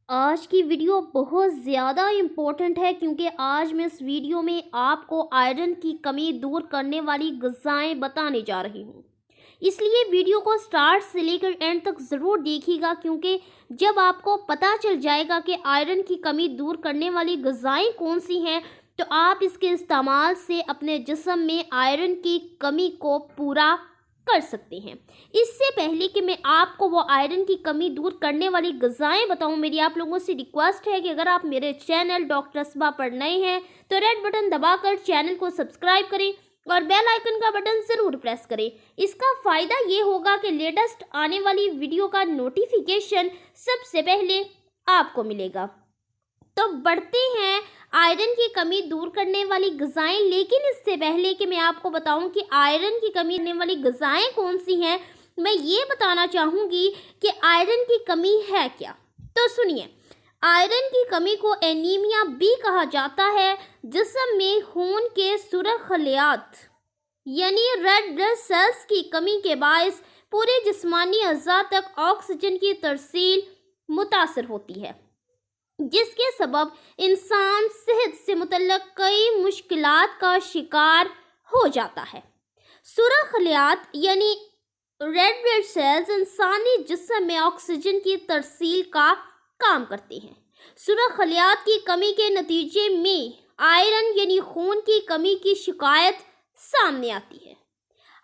آج کی ویڈیو بہت زیادہ امپورٹنٹ ہے کیونکہ آج میں اس ویڈیو میں آپ کو آئرن کی کمی دور کرنے والی غذائیں بتانے جا رہی ہوں۔ اس لیے ویڈیو کو سٹارٹ سے لے کر اینڈ تک ضرور دیکھیے گا کیونکہ جب آپ کو پتہ چل جائے گا کہ آئرن کی کمی دور کرنے والی غذائیں کون سی ہیں تو آپ اس کے استعمال سے اپنے جسم میں آئرن کی کمی کو پورا کر سکتے ہیں۔ اس سے پہلے کہ میں آپ کو وہ آئرن کی کمی دور کرنے والی غذائیں بتاؤں، میری آپ لوگوں سے ریکویسٹ ہے کہ اگر آپ میرے چینل ڈاکٹر اسبا پر نئے ہیں تو ریڈ بٹن دبا کر چینل کو سبسکرائب کریں اور بیل آئیکن کا بٹن ضرور پریس کریں۔ اس کا فائدہ یہ ہوگا کہ لیٹسٹ آنے والی ویڈیو کا نوٹیفیکیشن سب سے پہلے آپ کو ملے گا۔ تو بڑھتے ہیں آئرن کی کمی دور کرنے والی غذائیں، لیکن اس سے پہلے کہ میں آپ کو بتاؤں کہ آئرن کی کمی کرنے والی غذائیں کون سی ہیں، میں یہ بتانا چاہوں گی کہ آئرن کی کمی ہے کیا۔ تو سنیے، آئرن کی کمی کو اینیمیا بھی کہا جاتا ہے۔ جسم میں خون کے سرخ خلیات یعنی ریڈ بلڈ سیلز کی کمی کے باعث پورے جسمانی اعضاء تک آکسیجن کی ترسیل متاثر ہوتی ہے، جس کے سبب انسان صحت سے متعلق کئی مشکلات کا شکار ہو جاتا ہے۔ سرخ خلیات یعنی ریڈ بلڈ سیلز انسانی جسم میں آکسیجن کی ترسیل کا کام کرتے ہیں۔ سرخ خلیات کی کمی کے نتیجے میں آئرن یعنی خون کی کمی کی شکایت سامنے آتی ہے۔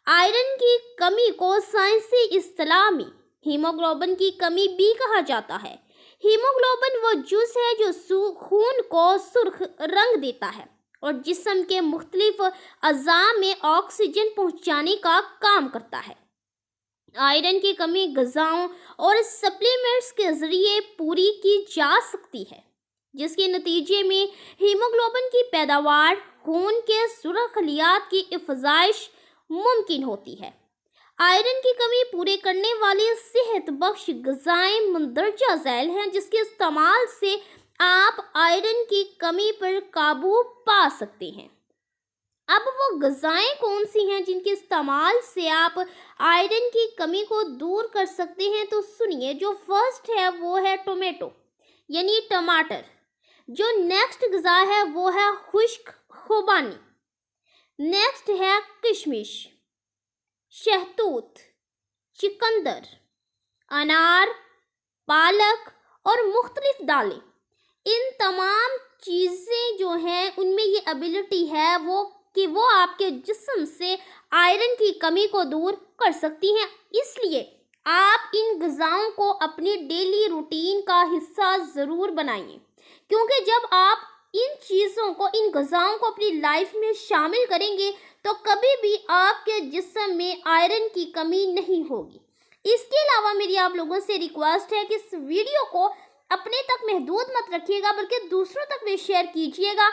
آئرن کی کمی کو سائنسی اصطلاح میں ہیموگلوبن کی کمی بھی کہا جاتا ہے۔ ہیموگلوبن وہ جز ہے جو خون کو سرخ رنگ دیتا ہے اور جسم کے مختلف اعضاء میں آکسیجن پہنچانے کا کام کرتا ہے۔ آئرن کی کمی غذاؤں اور سپلیمنٹس کے ذریعے پوری کی جا سکتی ہے، جس کے نتیجے میں ہیموگلوبن کی پیداوار، خون کے سرخ خلیات کی افزائش ممکن ہوتی ہے۔ آئرن کی کمی پورے کرنے والی صحت بخش غذائیں مندرجہ ذیل ہیں، جس کے استعمال سے آپ آئرن کی کمی پر قابو پا سکتے ہیں۔ اب وہ غذائیں کون سی ہیں جن کے استعمال سے آپ آئرن کی کمی کو دور کر سکتے ہیں؟ تو سنیے، جو فرسٹ ہے وہ ہے ٹومیٹو یعنی ٹماٹر۔ جو نیکسٹ غذا ہے وہ ہے خشک خوبانی۔ نیکسٹ ہے کشمش، شہتوت، چقندر، انار، پالک اور مختلف دالیں۔ ان تمام چیزیں جو ہیں ان میں یہ ایبلٹی ہے کہ وہ آپ کے جسم سے آئرن کی کمی کو دور کر سکتی ہیں۔ اس لیے آپ ان غذاؤں کو اپنی ڈیلی روٹین کا حصہ ضرور بنائیں، کیونکہ جب آپ ان غذاؤں کو اپنی لائف میں شامل کریں گے تو کبھی بھی آپ کے جسم میں آئرن کی کمی نہیں ہوگی۔ اس کے علاوہ میری آپ لوگوں سے ریکویسٹ ہے کہ اس ویڈیو کو اپنے تک محدود مت رکھیے گا بلکہ دوسروں تک بھی شیئر کیجیے گا،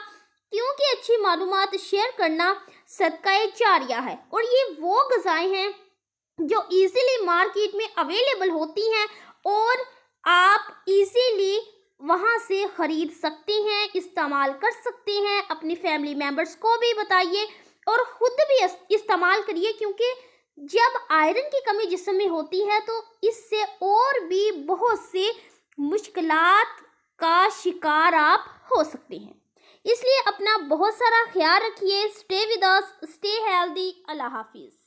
کیونکہ اچھی معلومات شیئر کرنا صدقہ جاریہ ہے۔ اور یہ وہ غذائیں ہیں جو ایزیلی مارکیٹ میں اویلیبل ہوتی ہیں اور آپ ایزیلی وہاں سے خرید سکتے ہیں، استعمال کر سکتے ہیں۔ اپنی فیملی ممبرز کو بھی بتائیے اور خود بھی استعمال کریے، کیونکہ جب آئرن کی کمی جسم میں ہوتی ہے تو اس سے اور بھی بہت سے مشکلات کا شکار آپ ہو سکتے ہیں۔ اس لیے اپنا بہت سارا خیال رکھیے۔ Stay with us, stay healthy. اللہ حافظ۔